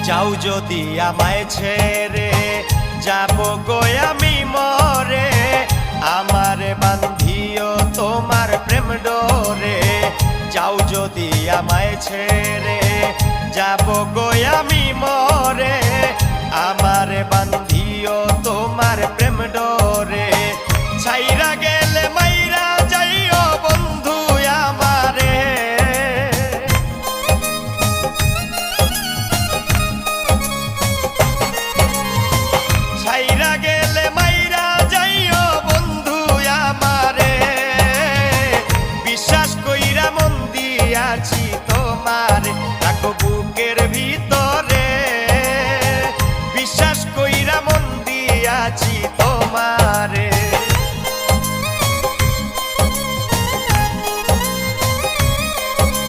যাও যদি আমায় ছেড়ে যাব গো আমি মরে, আমারে বান্ধিও তোমার প্রেম ডোরে। যাও যদি আমায় ছেড়ে যাব গো আমি মরে, আমারে বান্ধিও তোমার প্রেম ডোরে। ছাইরা গেলে মাইরা যাইও বন্ধু আমারে, ছাইরা গেলে মাইরা যাইও বন্ধু আমারে। বিশ্বাস কইরা মন দিয়াছি তোমারে, রাখো বুকের ভিতরে